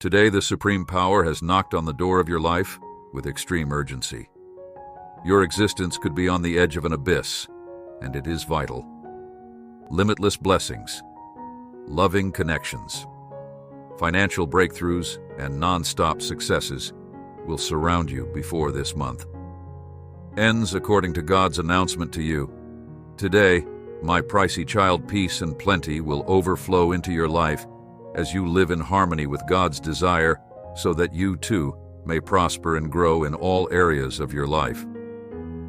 Today, the Supreme Power has knocked on the door of your life with extreme urgency. Your existence could be on the edge of an abyss, and it is vital. Limitless blessings, loving connections, financial breakthroughs, and non-stop successes will surround you before this month. Ends according to God's announcement to you. Today, my pricey child, peace and plenty will overflow into your life as you live in harmony with God's desire so that you too may prosper and grow in all areas of your life.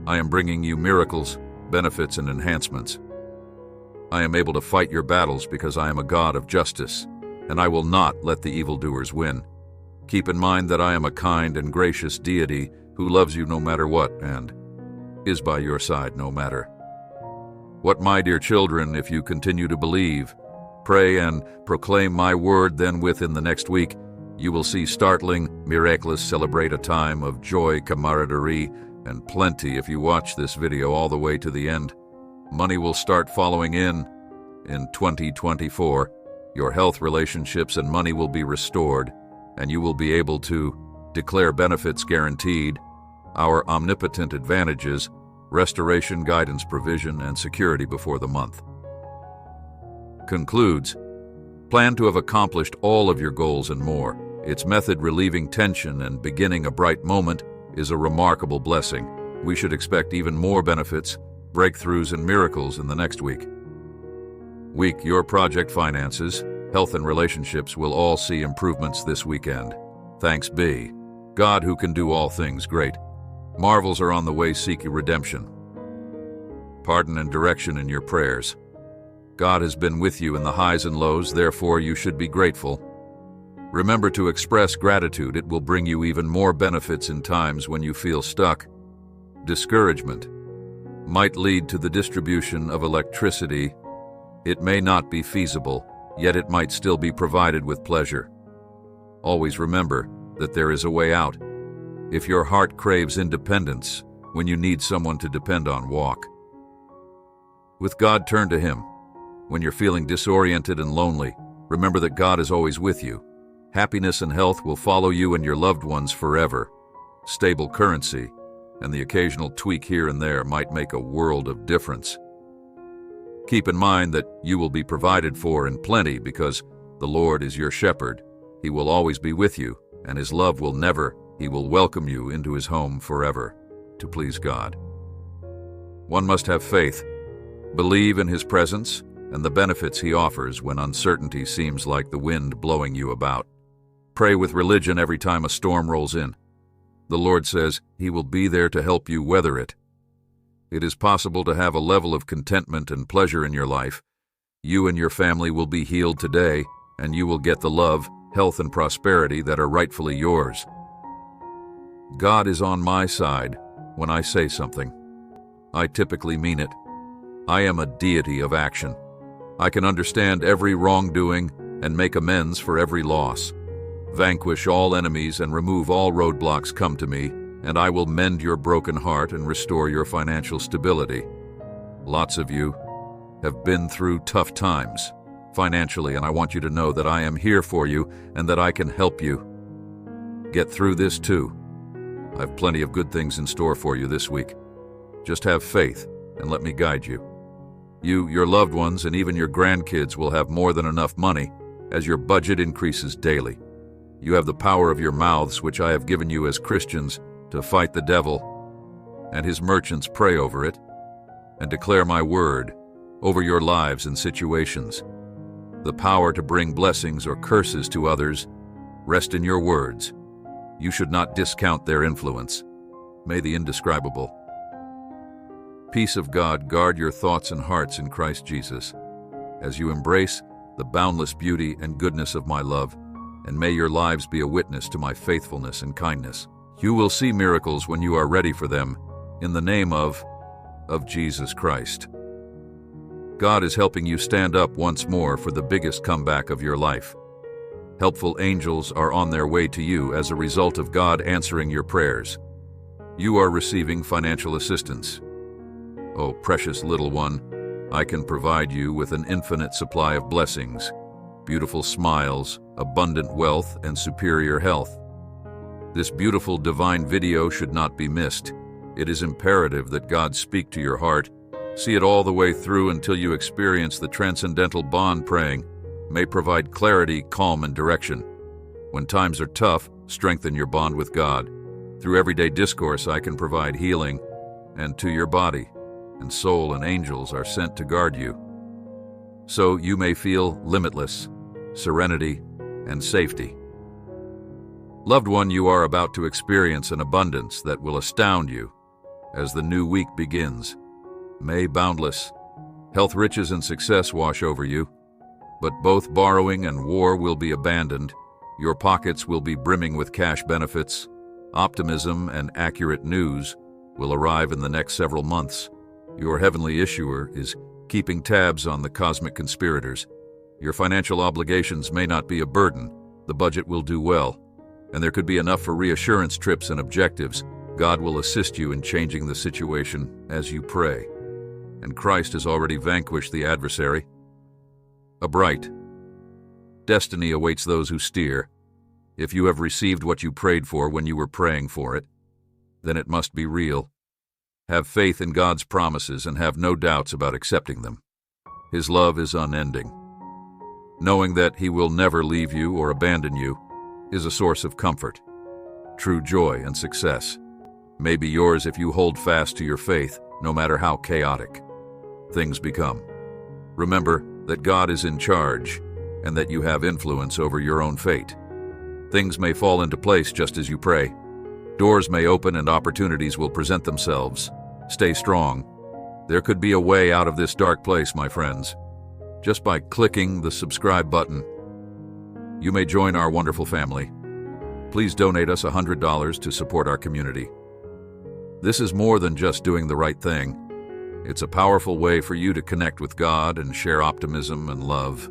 I am bringing you miracles, benefits, and enhancements. I am able to fight your battles because I am a God of justice, and I will not let the evildoers win. Keep in mind that I am a kind and gracious deity who loves you no matter what and is by your side no matter what. My dear children, if you continue to believe, pray, and proclaim my word, then within the next week, you will see startling, miraculous, celebrate a time of joy, camaraderie, and plenty. If you watch this video all the way to the end, money will start following in 2024. Your health, relationships, and money will be restored, and you will be able to declare benefits guaranteed, our omnipotent advantages, restoration, guidance, provision, and security before the month concludes. Plan to have accomplished all of your goals and more. Its method, relieving tension and beginning a bright moment, is a remarkable blessing. We should expect even more benefits, breakthroughs, and miracles in the next week. Your project, finances, health, and relationships will all see improvements this weekend. Thanks be God, who can do all things great. Marvels are on the way. Seek redemption, pardon, and direction in your prayers. God has been with you in the highs and lows, therefore you should be grateful. Remember to express gratitude. It will bring you even more benefits in times when you feel stuck. Discouragement might lead to the distribution of electricity. It may not be feasible, yet it might still be provided with pleasure. Always remember that there is a way out. If your heart craves independence, when you need someone to depend on, walk with God, turn to Him. When you're feeling disoriented and lonely, remember that God is always with you. Happiness and health will follow you and your loved ones forever. Stable currency and the occasional tweak here and there might make a world of difference. Keep in mind that you will be provided for in plenty because the Lord is your shepherd. He will always be with you, and His love will never. He will welcome you into His home forever. To please God, one must have faith, believe in His presence and the benefits He offers when uncertainty seems like the wind blowing you about. Pray with religion every time a storm rolls in. The Lord says He will be there to help you weather it. It is possible to have a level of contentment and pleasure in your life. You and your family will be healed today, and you will get the love, health, and prosperity that are rightfully yours. God is on my side. When I say something, I typically mean it. I am a deity of action. I can understand every wrongdoing and make amends for every loss. Vanquish all enemies and remove all roadblocks. Come to me, and I will mend your broken heart and restore your financial stability. Lots of you have been through tough times financially, and I want you to know that I am here for you and that I can help you get through this too. I have plenty of good things in store for you this week. Just have faith and let me guide you. You, your loved ones, and even your grandkids will have more than enough money as your budget increases daily. You have the power of your mouths, which I have given you as Christians, to fight the devil and his merchants. Pray over it and declare my word over your lives and situations. The power to bring blessings or curses to others rest in your words. You should not discount their influence. May the indescribable peace of God guard your thoughts and hearts in Christ Jesus as you embrace the boundless beauty and goodness of my love, and may your lives be a witness to my faithfulness and kindness. You will see miracles when you are ready for them, in the name of Jesus Christ. God is helping you stand up once more for the biggest comeback of your life. Helpful angels are on their way to you as a result of God answering your prayers. You are receiving financial assistance. Oh, precious little one, I can provide you with an infinite supply of blessings, beautiful smiles, abundant wealth, and superior health. This beautiful divine video should not be missed. It is imperative that God speak to your heart. See it all the way through until you experience the transcendental bond. Praying may provide clarity, calm, and direction. When times are tough, strengthen your bond with God. Through everyday discourse, I can provide healing, and to your body and soul, and angels are sent to guard you, so you may feel limitless serenity and safety. Loved one, you are about to experience an abundance that will astound you as the new week begins. May boundless health, riches, and success wash over you, but both borrowing and war will be abandoned. Your pockets will be brimming with cash benefits. Optimism and accurate news will arrive in the next several months. Your heavenly issuer is keeping tabs on the cosmic conspirators. Your financial obligations may not be a burden. The budget will do well, and there could be enough for reassurance trips and objectives. God will assist you in changing the situation as you pray, and Christ has already vanquished the adversary. A bright destiny awaits those who steer. If you have received what you prayed for when you were praying for it, then it must be real. Have faith in God's promises and have no doubts about accepting them. His love is unending. Knowing that He will never leave you or abandon you is a source of comfort. True joy and success may be yours if you hold fast to your faith, no matter how chaotic things become. Remember that God is in charge and that you have influence over your own fate. Things may fall into place just as you pray. Doors may open and opportunities will present themselves. Stay strong. There could be a way out of this dark place, my friends, just by clicking the subscribe button. You may join our wonderful family. Please donate us $100 to support our community. This is more than just doing the right thing. It's a powerful way for you to connect with God and share optimism and love.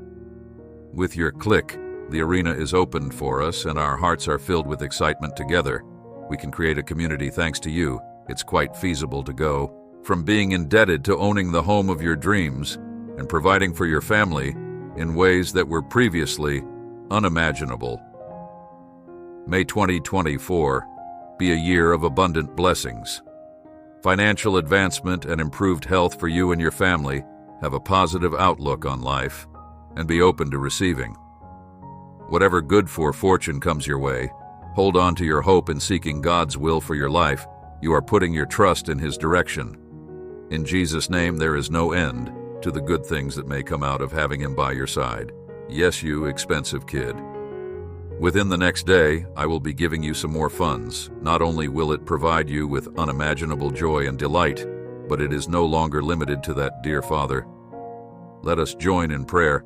With your click, the arena is opened for us and our hearts are filled with excitement. Together, we can create a community thanks to you. It's quite feasible to go from being indebted to owning the home of your dreams and providing for your family in ways that were previously unimaginable. May 2024 be a year of abundant blessings. Financial advancement and improved health for you and your family. Have a positive outlook on life and be open to receiving. Whatever good fortune comes your way, hold on to your hope in seeking God's will for your life. You are putting your trust in His direction. In Jesus' name, there is no end to the good things that may come out of having Him by your side. Yes, you expensive kid. Within the next day, I will be giving you some more funds. Not only will it provide you with unimaginable joy and delight, but it is no longer limited to that, dear Father. Let us join in prayer.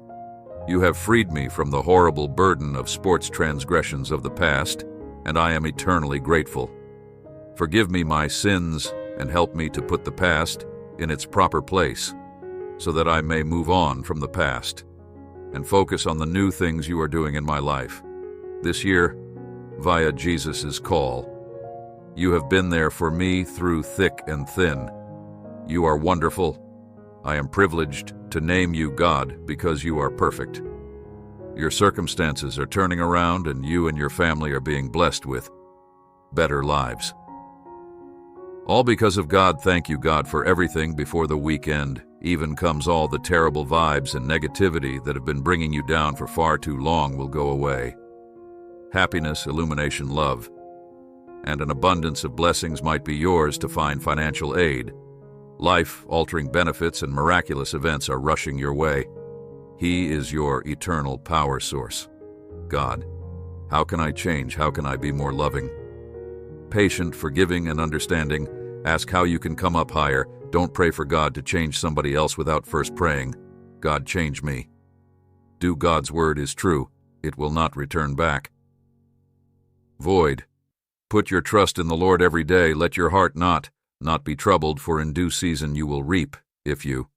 You have freed me from the horrible burden of sports transgressions of the past, and I am eternally grateful. Forgive me my sins and help me to put the past in its proper place, so that I may move on from the past and focus on the new things you are doing in my life. This year, via Jesus' call, you have been there for me through thick and thin. You are wonderful. I am privileged to name you God because you are perfect. Your circumstances are turning around and you and your family are being blessed with better lives. All because of God. Thank you, God, for everything. Before the weekend even comes, all the terrible vibes and negativity that have been bringing you down for far too long will go away. Happiness, illumination, love, and an abundance of blessings might be yours to find financial aid. Life-altering benefits and miraculous events are rushing your way. He is your eternal power source. God, how can I change? How can I be more loving, patient, forgiving, and understanding? Ask how you can come up higher. Don't pray for God to change somebody else without first praying, God, change me. Do God's word is true. It will not return back void. Put your trust in the Lord every day. Let your heart not be troubled, for in due season you will reap if you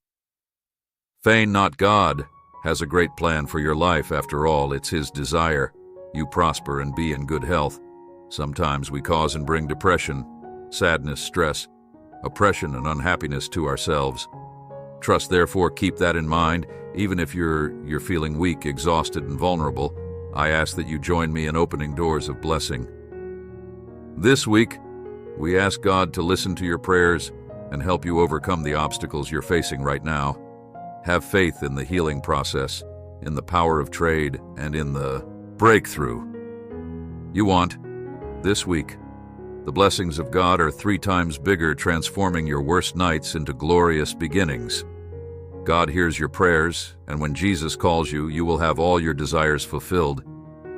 feign not. God has a great plan for your life. After all, it's His desire you prosper and be in good health. Sometimes we cause and bring depression, sadness, stress, oppression, and unhappiness to ourselves. Trust, therefore, keep that in mind. Even if you're feeling weak, exhausted, and vulnerable, I ask that you join me in opening doors of blessing. This week, we ask God to listen to your prayers and help you overcome the obstacles you're facing right now. Have faith in the healing process, in the power of trade, and in the breakthrough you want. This week, the blessings of God are 3 times bigger, transforming your worst nights into glorious beginnings. God hears your prayers, and when Jesus calls you, you will have all your desires fulfilled.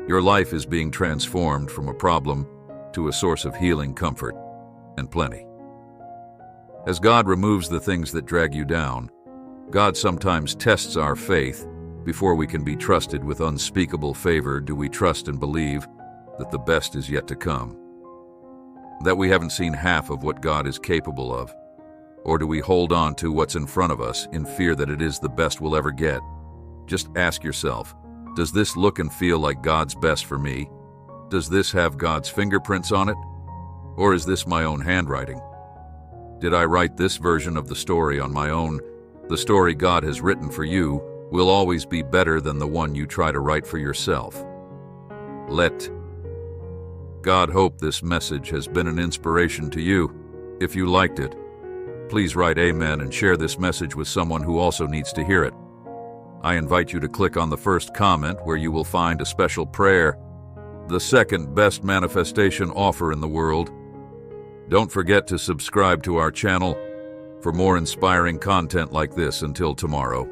Your life is being transformed from a problem to a source of healing, comfort, and plenty. As God removes the things that drag you down, God sometimes tests our faith. Before we can be trusted with unspeakable favor, do we trust and believe that the best is yet to come? That we haven't seen half of what God is capable of? Or do we hold on to what's in front of us in fear that it is the best we'll ever get? Just ask yourself, does this look and feel like God's best for me? Does this have God's fingerprints on it? Or is this my own handwriting? Did I write this version of the story on my own? The story God has written for you will always be better than the one you try to write for yourself. Let God hope this message has been an inspiration to you. If you liked it, please write Amen and share this message with someone who also needs to hear it. I invite you to click on the first comment where you will find a special prayer, the second best manifestation offer in the world. Don't forget to subscribe to our channel for more inspiring content like this. Until tomorrow.